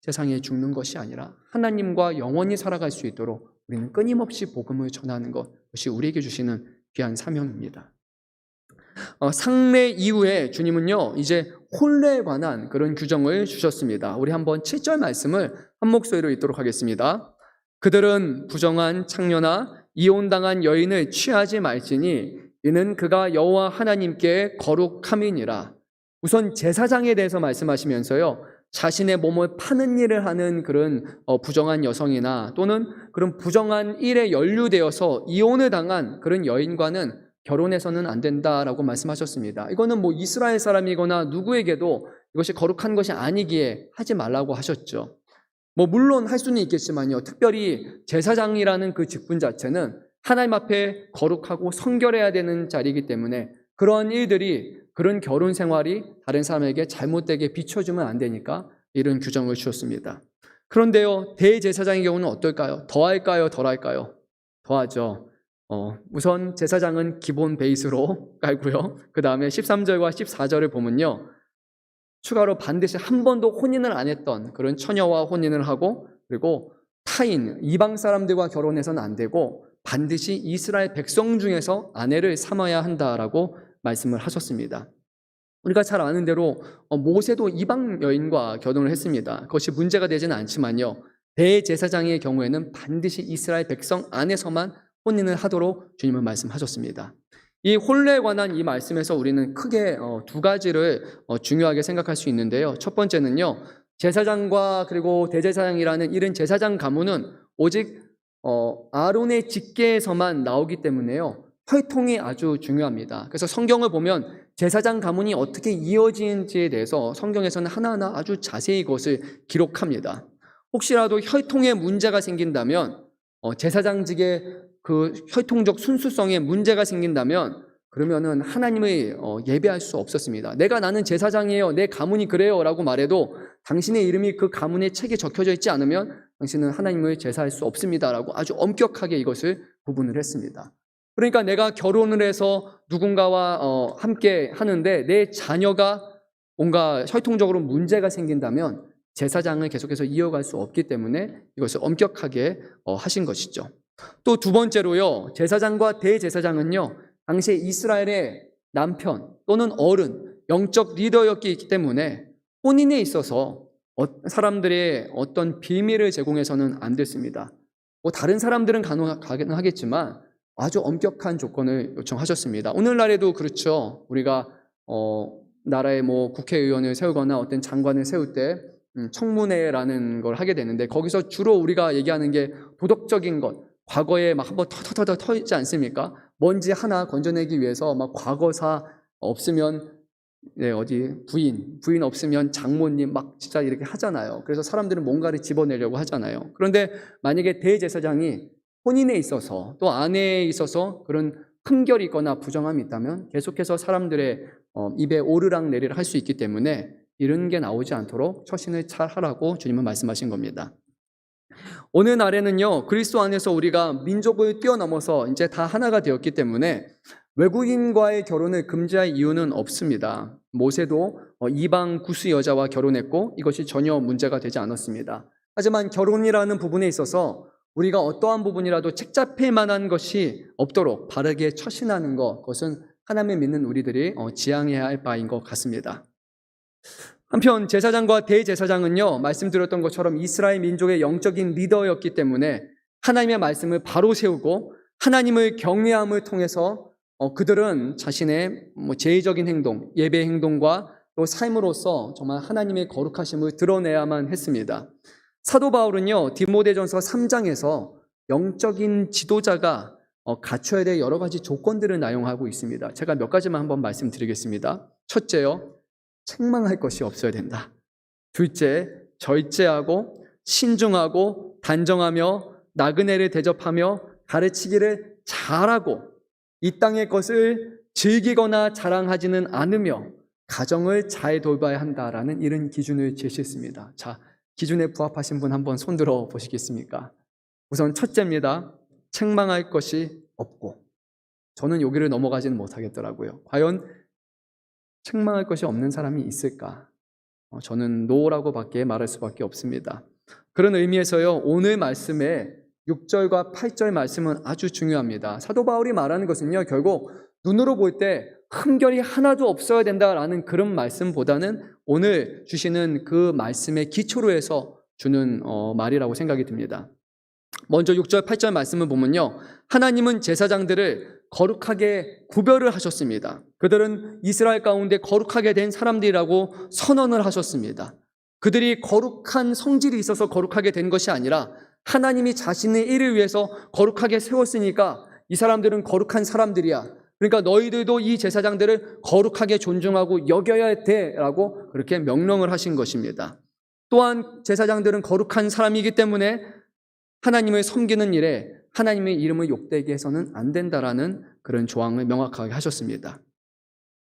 세상에 죽는 것이 아니라 하나님과 영원히 살아갈 수 있도록 우리는 끊임없이 복음을 전하는 것이 우리에게 주시는 귀한 사명입니다. 상례 이후에 주님은요, 이제 혼례에 관한 그런 규정을 주셨습니다. 우리 한번 7절 말씀을 한 목소리로 읽도록 하겠습니다. 그들은 부정한 창녀나 이혼당한 여인을 취하지 말지니 이는 그가 여호와 하나님께 거룩함이니라. 우선 제사장에 대해서 말씀하시면서요, 자신의 몸을 파는 일을 하는 그런 부정한 여성이나 또는 그런 부정한 일에 연루되어서 이혼을 당한 그런 여인과는 결혼해서는 안 된다라고 말씀하셨습니다. 이거는 뭐 이스라엘 사람이거나 누구에게도 이것이 거룩한 것이 아니기에 하지 말라고 하셨죠. 뭐 물론 할 수는 있겠지만요, 특별히 제사장이라는 그 직분 자체는 하나님 앞에 거룩하고 성결해야 되는 자리이기 때문에 그런 일들이, 그런 결혼 생활이 다른 사람에게 잘못되게 비춰주면 안 되니까 이런 규정을 주셨습니다. 그런데요, 대제사장의 경우는 어떨까요? 더할까요? 덜할까요? 더하죠. 우선 제사장은 기본 베이스로 깔고요, 그 다음에 13절과 14절을 보면요, 추가로 반드시 한 번도 혼인을 안 했던 그런 처녀와 혼인을 하고, 그리고 타인, 이방 사람들과 결혼해서는 안 되고 반드시 이스라엘 백성 중에서 아내를 삼아야 한다라고 말씀을 하셨습니다. 우리가 잘 아는 대로 모세도 이방 여인과 결혼을 했습니다. 그것이 문제가 되지는 않지만요, 대제사장의 경우에는 반드시 이스라엘 백성 안에서만 혼인을 하도록 주님은 말씀하셨습니다. 이 혼례에 관한 이 말씀에서 우리는 크게 두 가지를 중요하게 생각할 수 있는데요. 첫 번째는요, 제사장과 그리고 대제사장이라는 이런 제사장 가문은 오직 아론의 직계에서만 나오기 때문에요, 혈통이 아주 중요합니다. 그래서 성경을 보면 제사장 가문이 어떻게 이어지는지에 대해서 성경에서는 하나하나 아주 자세히 그것을 기록합니다. 혹시라도 혈통에 문제가 생긴다면, 제사장직의 그 혈통적 순수성에 문제가 생긴다면 그러면은 하나님을 예배할 수 없었습니다. 나는 제사장이에요, 내 가문이 그래요 라고 말해도 당신의 이름이 그 가문의 책에 적혀져 있지 않으면 당신은 하나님을 제사할 수 없습니다 라고 아주 엄격하게 이것을 구분을 했습니다. 그러니까 내가 결혼을 해서 누군가와 함께 하는데 내 자녀가 뭔가 혈통적으로 문제가 생긴다면 제사장을 계속해서 이어갈 수 없기 때문에 이것을 엄격하게 하신 것이죠. 또 두 번째로요, 제사장과 대제사장은요, 당시에 이스라엘의 남편 또는 어른, 영적 리더였기 때문에 혼인에 있어서 사람들의 어떤 비밀을 제공해서는 안 됐습니다. 뭐 다른 사람들은 가능하겠지만 아주 엄격한 조건을 요청하셨습니다. 오늘날에도 그렇죠. 우리가 나라의 뭐 국회의원을 세우거나 어떤 장관을 세울 때 청문회라는 걸 하게 되는데, 거기서 주로 우리가 얘기하는 게 도덕적인 것, 과거에 막 한번 터터터 털지 않습니까? 뭔지 하나 건져내기 위해서 막 과거사 없으면 부인 없으면 장모님 막 진짜 이렇게 하잖아요. 그래서 사람들은 뭔가를 집어내려고 하잖아요. 그런데 만약에 대제사장이 혼인에 있어서 또 아내에 있어서 그런 흠결이 있거나 부정함이 있다면 계속해서 사람들의 입에 오르락 내리락 할 수 있기 때문에 이런 게 나오지 않도록 처신을 잘 하라고 주님은 말씀하신 겁니다. 오늘날에는요, 그리스도 안에서 우리가 민족을 뛰어넘어서 이제 다 하나가 되었기 때문에 외국인과의 결혼을 금지할 이유는 없습니다. 모세도 이방 구스 여자와 결혼했고 이것이 전혀 문제가 되지 않았습니다. 하지만 결혼이라는 부분에 있어서 우리가 어떠한 부분이라도 책잡힐 만한 것이 없도록 바르게 처신하는 것, 그것은 하나님을 믿는 우리들이 지향해야 할 바인 것 같습니다. 한편 제사장과 대제사장은요, 말씀드렸던 것처럼 이스라엘 민족의 영적인 리더였기 때문에 하나님의 말씀을 바로 세우고 하나님을 경외함을 통해서 그들은 자신의 제의적인 행동, 예배 행동과 또 삶으로서 정말 하나님의 거룩하심을 드러내야만 했습니다. 사도 바울은요, 디모데전서 3장에서 영적인 지도자가 갖춰야 될 여러 가지 조건들을 나열하고 있습니다. 제가 몇 가지만 한번 말씀드리겠습니다. 첫째요, 책망할 것이 없어야 된다. 둘째, 절제하고 신중하고 단정하며 나그네를 대접하며 가르치기를 잘하고 이 땅의 것을 즐기거나 자랑하지는 않으며 가정을 잘 돌봐야 한다라는 이런 기준을 제시했습니다. 자, 기준에 부합하신 분 한번 손들어 보시겠습니까? 우선 첫째입니다. 책망할 것이 없고. 저는 여기를 넘어가지는 못하겠더라고요. 과연 책망할 것이 없는 사람이 있을까? 저는 노라고 밖에 말할 수밖에 없습니다. 그런 의미에서요, 오늘 말씀에 6절과 8절 말씀은 아주 중요합니다. 사도 바울이 말하는 것은요, 결국 눈으로 볼 때 흠결이 하나도 없어야 된다라는 그런 말씀보다는 오늘 주시는 그 말씀의 기초로 해서 주는 말이라고 생각이 듭니다. 먼저 6절, 8절 말씀을 보면요, 하나님은 제사장들을 거룩하게 구별을 하셨습니다. 그들은 이스라엘 가운데 거룩하게 된 사람들이라고 선언을 하셨습니다. 그들이 거룩한 성질이 있어서 거룩하게 된 것이 아니라 하나님이 자신의 일을 위해서 거룩하게 세웠으니까 이 사람들은 거룩한 사람들이야. 그러니까 너희들도 이 제사장들을 거룩하게 존중하고 여겨야 돼라고 그렇게 명령을 하신 것입니다. 또한 제사장들은 거룩한 사람이기 때문에 하나님을 섬기는 일에 하나님의 이름을 욕되게 해서는 안 된다라는 그런 조항을 명확하게 하셨습니다.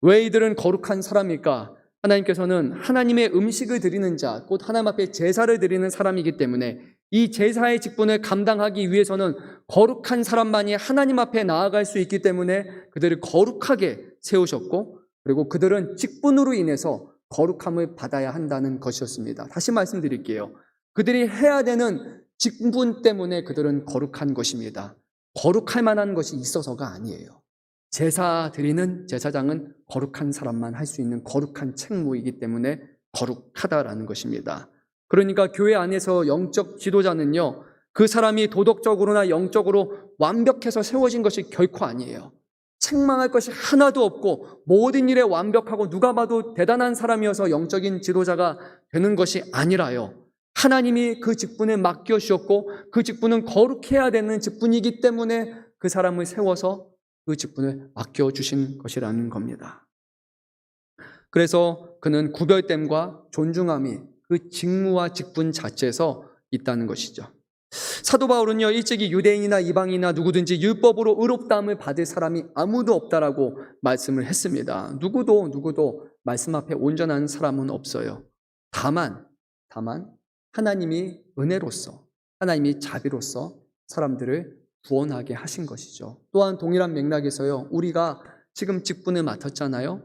왜 이들은 거룩한 사람일까? 하나님께서는 하나님의 음식을 드리는 자, 곧 하나님 앞에 제사를 드리는 사람이기 때문에 이 제사의 직분을 감당하기 위해서는 거룩한 사람만이 하나님 앞에 나아갈 수 있기 때문에 그들을 거룩하게 세우셨고, 그리고 그들은 직분으로 인해서 거룩함을 받아야 한다는 것이었습니다. 다시 말씀드릴게요. 그들이 해야 되는 직분 때문에 그들은 거룩한 것입니다. 거룩할 만한 것이 있어서가 아니에요. 제사 드리는 제사장은 거룩한 사람만 할 수 있는 거룩한 책무이기 때문에 거룩하다라는 것입니다. 그러니까 교회 안에서 영적 지도자는요, 그 사람이 도덕적으로나 영적으로 완벽해서 세워진 것이 결코 아니에요. 책망할 것이 하나도 없고 모든 일에 완벽하고 누가 봐도 대단한 사람이어서 영적인 지도자가 되는 것이 아니라요, 하나님이 그 직분을 맡겨주셨고 그 직분은 거룩해야 되는 직분이기 때문에 그 사람을 세워서 그 직분을 맡겨주신 것이라는 겁니다. 그래서 그는 구별됨과 존중함이 그 직무와 직분 자체에서 있다는 것이죠. 사도 바울은요, 일찍이 유대인이나 이방인이나 누구든지 율법으로 의롭다함을 받을 사람이 아무도 없다라고 말씀을 했습니다. 누구도 말씀 앞에 온전한 사람은 없어요. 다만 하나님이 은혜로서, 하나님이 자비로서 사람들을 구원하게 하신 것이죠. 또한 동일한 맥락에서요, 우리가 지금 직분을 맡았잖아요.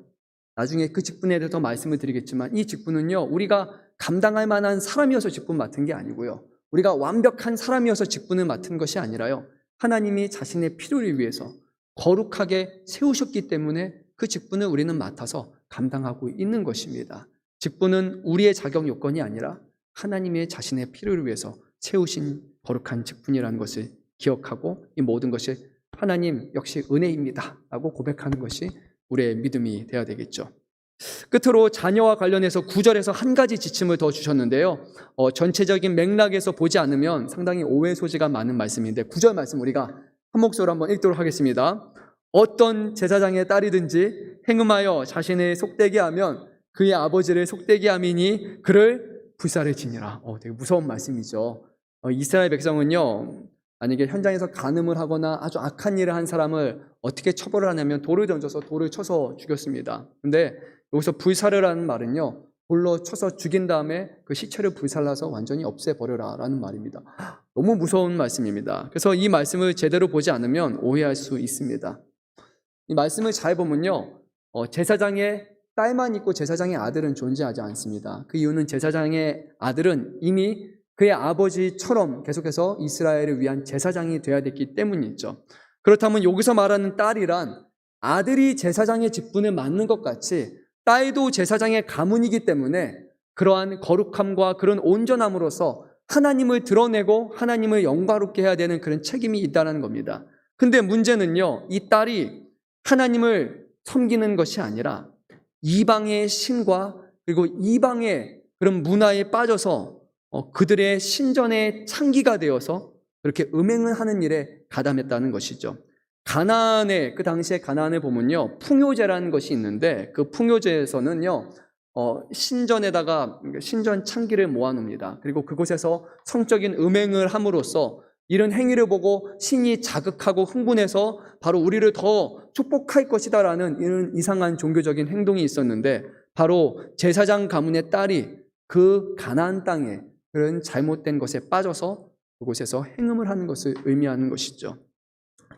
나중에 그 직분에 대해서 말씀을 드리겠지만 이 직분은요, 우리가 감당할 만한 사람이어서 직분 맡은 게 아니고요, 우리가 완벽한 사람이어서 직분을 맡은 것이 아니라요, 하나님이 자신의 필요를 위해서 거룩하게 세우셨기 때문에 그 직분을 우리는 맡아서 감당하고 있는 것입니다. 직분은 우리의 자격 요건이 아니라 하나님의 자신의 필요를 위해서 세우신 거룩한 직분이라는 것을 기억하고 이 모든 것이 하나님 역시 은혜입니다 라고 고백하는 것이 우리의 믿음이 되어야 되겠죠. 끝으로 자녀와 관련해서 9절에서 한 가지 지침을 더 주셨는데요, 전체적인 맥락에서 보지 않으면 상당히 오해 소지가 많은 말씀인데 9절 말씀 우리가 한 목소리로 한번 읽도록 하겠습니다. 어떤 제사장의 딸이든지 행음하여 자신을 속되게 하면 그의 아버지를 속되게 함이니 그를 불사를 지니라. 되게 무서운 말씀이죠. 이스라엘 백성은요, 만약에 현장에서 간음을 하거나 아주 악한 일을 한 사람을 어떻게 처벌을 하냐면 돌을 던져서 돌을 쳐서 죽였습니다. 근데 여기서 불사를 하는 말은요, 돌로 쳐서 죽인 다음에 그 시체를 불살라서 완전히 없애버려라 라는 말입니다. 너무 무서운 말씀입니다. 그래서 이 말씀을 제대로 보지 않으면 오해할 수 있습니다. 이 말씀을 잘 보면요, 제사장의 딸만 있고 제사장의 아들은 존재하지 않습니다. 그 이유는 제사장의 아들은 이미 그의 아버지처럼 계속해서 이스라엘을 위한 제사장이 되어야 됐기 때문이죠. 그렇다면 여기서 말하는 딸이란 아들이 제사장의 직분을 맡는 것 같이 딸도 제사장의 가문이기 때문에 그러한 거룩함과 그런 온전함으로써 하나님을 드러내고 하나님을 영광롭게 해야 되는 그런 책임이 있다는 겁니다. 근데 문제는요, 이 딸이 하나님을 섬기는 것이 아니라 이방의 신과 그리고 이방의 그런 문화에 빠져서 그들의 신전의 창기가 되어서 그렇게 음행을 하는 일에 가담했다는 것이죠. 가나안에, 그 당시에 가나안에 보면요, 풍요제라는 것이 있는데 그 풍요제에서는요, 신전에다가 신전 창기를 모아놓습니다. 그리고 그곳에서 성적인 음행을 함으로써 이런 행위를 보고 신이 자극하고 흥분해서 바로 우리를 더 축복할 것이다라는 이런 이상한 종교적인 행동이 있었는데 바로 제사장 가문의 딸이 그 가나안 땅에 그런 잘못된 것에 빠져서 그곳에서 행음을 하는 것을 의미하는 것이죠.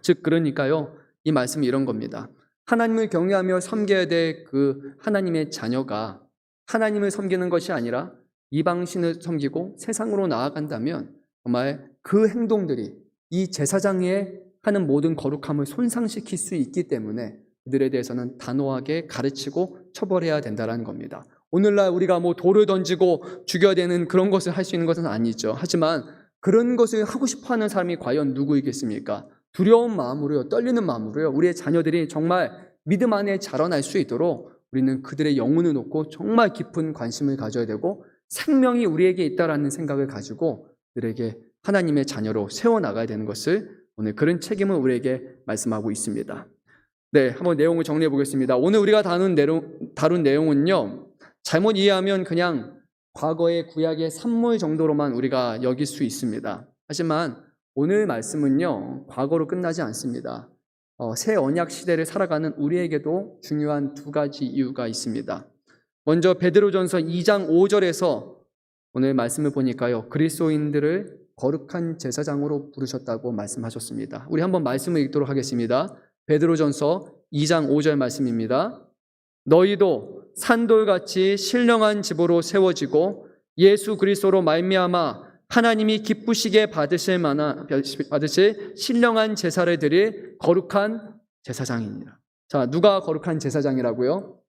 즉 그러니까요, 이 말씀이 이런 겁니다. 하나님을 경외하며 섬겨야 될 그 하나님의 자녀가 하나님을 섬기는 것이 아니라 이방신을 섬기고 세상으로 나아간다면 정말 그 행동들이 이 제사장의 하는 모든 거룩함을 손상시킬 수 있기 때문에 그들에 대해서는 단호하게 가르치고 처벌해야 된다는 겁니다. 오늘날 우리가 뭐 돌을 던지고 죽여야 되는 그런 것을 할 수 있는 것은 아니죠. 하지만 그런 것을 하고 싶어하는 사람이 과연 누구이겠습니까? 두려운 마음으로요, 떨리는 마음으로요, 우리의 자녀들이 정말 믿음 안에 자라날 수 있도록 우리는 그들의 영혼을 놓고 정말 깊은 관심을 가져야 되고, 생명이 우리에게 있다라는 생각을 가지고 그들에게 하나님의 자녀로 세워나가야 되는 것을 오늘 그런 책임을 우리에게 말씀하고 있습니다. 네, 한번 내용을 정리해 보겠습니다. 오늘 우리가 다룬 내용은요, 잘못 이해하면 그냥 과거의 구약의 산물 정도로만 우리가 여길 수 있습니다. 하지만 오늘 말씀은요, 과거로 끝나지 않습니다. 새 언약 시대를 살아가는 우리에게도 중요한 두 가지 이유가 있습니다. 먼저 베드로전서 2장 5절에서 오늘 말씀을 보니까요, 그리스도인들을 거룩한 제사장으로 부르셨다고 말씀하셨습니다. 우리 한번 말씀을 읽도록 하겠습니다. 베드로전서 2장 5절 말씀입니다. 너희도 산돌같이 신령한 집으로 세워지고 예수 그리스도로 말미암아 하나님이 기쁘시게 받으실 신령한 제사를 드릴 거룩한 제사장이니라. 자, 누가 거룩한 제사장이라고요?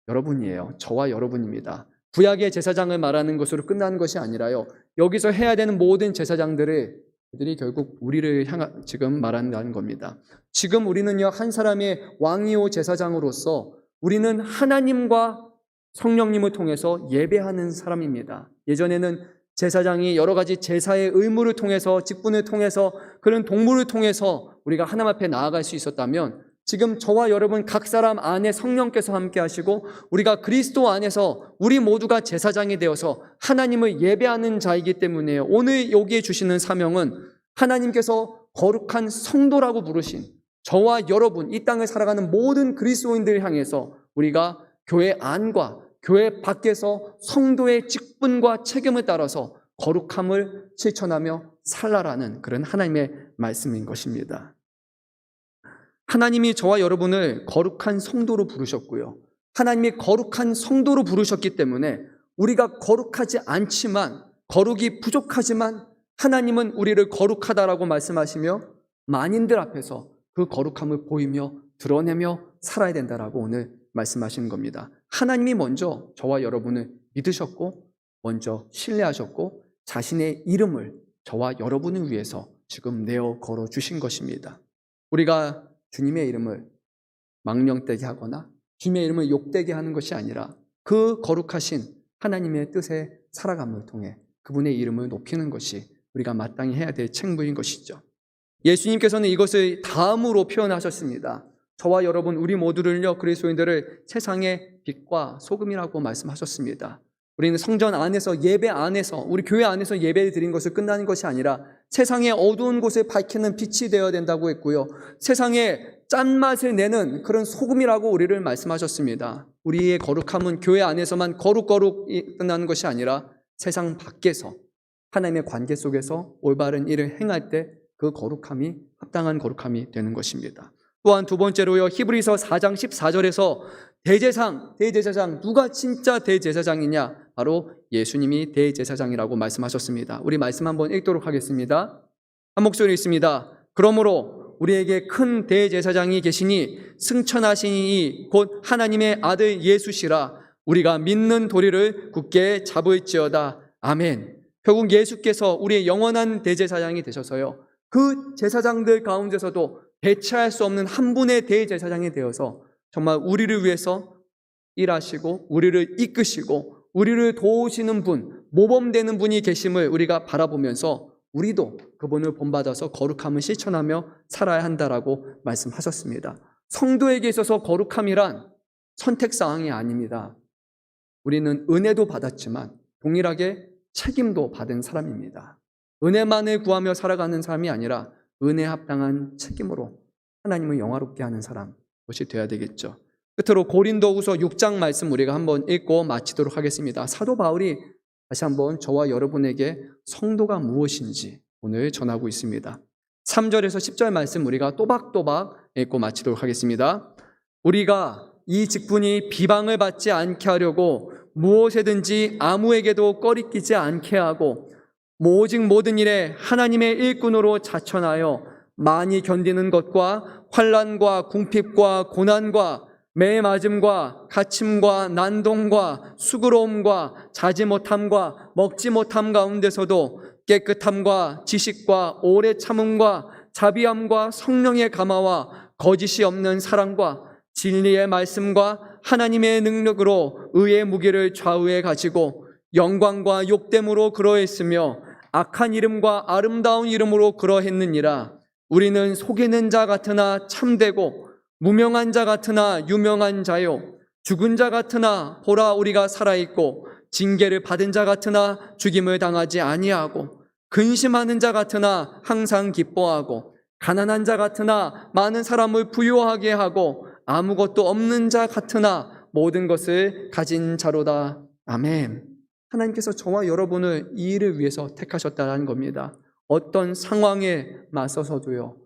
여러분이에요. 저와 여러분입니다. 구약의 제사장을 말하는 것으로 끝나는 것이 아니라요, 여기서 해야 되는 모든 그들이 결국 우리를 지금 말한다는 겁니다. 지금 우리는요, 한 사람의 왕이요 제사장으로서 우리는 하나님과 성령님을 통해서 예배하는 사람입니다. 예전에는 제사장이 여러 가지 제사의 의무를 통해서, 직분을 통해서, 그런 동물을 통해서 우리가 하나님 앞에 나아갈 수 있었다면, 지금 저와 여러분 각 사람 안에 성령께서 함께 하시고 우리가 그리스도 안에서 우리 모두가 제사장이 되어서 하나님을 예배하는 자이기 때문에 오늘 여기에 주시는 사명은 하나님께서 거룩한 성도라고 부르신 저와 여러분, 이 땅을 살아가는 모든 그리스도인들을 향해서 우리가 교회 안과 교회 밖에서 성도의 직분과 책임을 따라서 거룩함을 실천하며 살라라는 그런 하나님의 말씀인 것입니다. 하나님이 저와 여러분을 거룩한 성도로 부르셨고요, 하나님이 거룩한 성도로 부르셨기 때문에 우리가 거룩하지 않지만, 거룩이 부족하지만 하나님은 우리를 거룩하다라고 말씀하시며 만인들 앞에서 그 거룩함을 보이며 드러내며 살아야 된다라고 오늘 말씀하시는 겁니다. 하나님이 먼저 저와 여러분을 믿으셨고 먼저 신뢰하셨고 자신의 이름을 저와 여러분을 위해서 지금 내어 걸어주신 것입니다. 우리가 주님의 이름을 망령되게 하거나 주님의 이름을 욕되게 하는 것이 아니라 그 거룩하신 하나님의 뜻에 살아감을 통해 그분의 이름을 높이는 것이 우리가 마땅히 해야 될 책무인 것이죠. 예수님께서는 이것을 다음으로 표현하셨습니다. 저와 여러분, 우리 모두를요, 그리스도인들을 세상의 빛과 소금이라고 말씀하셨습니다. 우리는 성전 안에서, 예배 안에서, 우리 교회 안에서 예배를 드린 것을 끝나는 것이 아니라 세상의 어두운 곳을 밝히는 빛이 되어야 된다고 했고요, 세상에 짠맛을 내는 그런 소금이라고 우리를 말씀하셨습니다. 우리의 거룩함은 교회 안에서만 거룩이 끝나는 것이 아니라 세상 밖에서 하나님의 관계 속에서 올바른 일을 행할 때 그 거룩함이 합당한 거룩함이 되는 것입니다. 또한 두 번째로요, 히브리서 4장 14절에서 대제사장, 누가 진짜 대제사장이냐? 바로 예수님이 대제사장이라고 말씀하셨습니다. 우리 말씀 한번 읽도록 하겠습니다. 한 목소리 있습니다. 그러므로 우리에게 큰 대제사장이 계시니 승천하신 이 곧 하나님의 아들 예수시라. 우리가 믿는 도리를 굳게 잡을지어다. 아멘. 결국 예수께서 우리의 영원한 대제사장이 되셔서요, 그 제사장들 가운데서도 대체할 수 없는 한 분의 대제사장이 되어서 정말 우리를 위해서 일하시고 우리를 이끄시고 우리를 도우시는 분, 모범되는 분이 계심을 우리가 바라보면서 우리도 그분을 본받아서 거룩함을 실천하며 살아야 한다라고 말씀하셨습니다. 성도에게 있어서 거룩함이란 선택사항이 아닙니다. 우리는 은혜도 받았지만 동일하게 책임도 받은 사람입니다. 은혜만을 구하며 살아가는 사람이 아니라 은혜 합당한 책임으로 하나님을 영화롭게 하는 사람, 그것이 되어야 되겠죠. 끝으로 고린도후서 6장 말씀 우리가 한번 읽고 마치도록 하겠습니다. 사도 바울이 다시 한번 저와 여러분에게 성도가 무엇인지 오늘 전하고 있습니다. 3절에서 10절 말씀 우리가 또박또박 읽고 마치도록 하겠습니다. 우리가 이 직분이 비방을 받지 않게 하려고 무엇에든지 아무에게도 꺼리끼지 않게 하고 오직 모든 일에 하나님의 일꾼으로 자천하여 많이 견디는 것과 환난과 궁핍과 고난과 매맞음과 갇힘과 난동과 수고로움과 자지 못함과 먹지 못함 가운데서도 깨끗함과 지식과 오래 참음과 자비함과 성령의 감화와 거짓이 없는 사랑과 진리의 말씀과 하나님의 능력으로 의의 무기를 좌우에 가지고 영광과 욕됨으로 그러했으며 악한 이름과 아름다운 이름으로 그러했느니라. 우리는 속이는 자 같으나 참되고 무명한 자 같으나 유명한 자요 죽은 자 같으나 보라 우리가 살아있고 징계를 받은 자 같으나 죽임을 당하지 아니하고 근심하는 자 같으나 항상 기뻐하고 가난한 자 같으나 많은 사람을 부유하게 하고 아무것도 없는 자 같으나 모든 것을 가진 자로다. 아멘. 하나님께서 저와 여러분을 이 일을 위해서 택하셨다는 겁니다. 어떤 상황에 맞서서도요,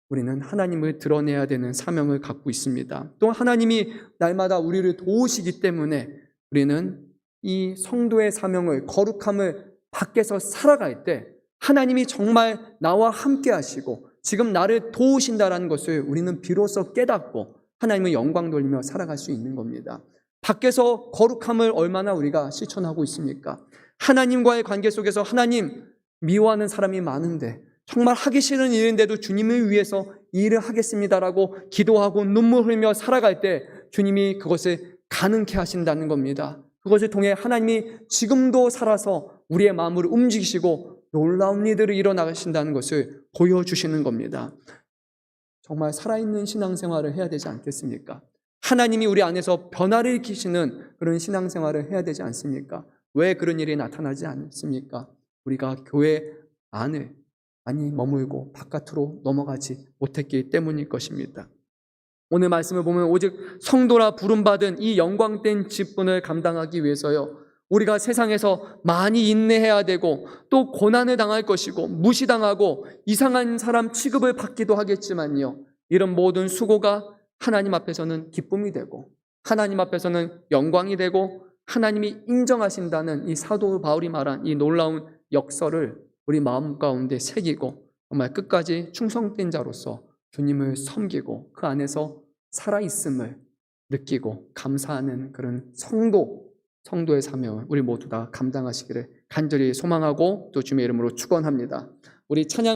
우리는 하나님을 드러내야 되는 사명을 갖고 있습니다. 또 하나님이 날마다 우리를 도우시기 때문에 우리는 이 성도의 사명을, 거룩함을 밖에서 살아갈 때 하나님이 정말 나와 함께 하시고 지금 나를 도우신다는 것을 우리는 비로소 깨닫고 하나님의 영광 돌리며 살아갈 수 있는 겁니다. 밖에서 거룩함을 얼마나 우리가 실천하고 있습니까? 하나님과의 관계 속에서 하나님 미워하는 사람이 많은데 정말 하기 싫은 일인데도 주님을 위해서 이 일을 하겠습니다라고 기도하고 눈물 흘리며 살아갈 때 주님이 그것을 가능케 하신다는 겁니다. 그것을 통해 하나님이 지금도 살아서 우리의 마음을 움직이시고 놀라운 일들을 일어나신다는 것을 보여주시는 겁니다. 정말 살아있는 신앙생활을 해야 되지 않겠습니까? 하나님이 우리 안에서 변화를 일으키시는 그런 신앙생활을 해야 되지 않습니까? 왜 그런 일이 나타나지 않습니까? 우리가 교회 안을 많이 머물고 바깥으로 넘어가지 못했기 때문일 것입니다. 오늘 말씀을 보면 오직 성도라 부름받은 이 영광된 직분을 감당하기 위해서요, 우리가 세상에서 많이 인내해야 되고 또 고난을 당할 것이고 무시당하고 이상한 사람 취급을 받기도 하겠지만요, 이런 모든 수고가 하나님 앞에서는 기쁨이 되고 하나님 앞에서는 영광이 되고 하나님이 인정하신다는 이 사도 바울이 말한 이 놀라운 역설을 우리 마음 가운데 새기고 정말 끝까지 충성된 자로서 주님을 섬기고 그 안에서 살아있음을 느끼고 감사하는 그런 성도의 사명을 우리 모두 다 감당하시기를 간절히 소망하고 또 주님의 이름으로 축원합니다. 우리 찬양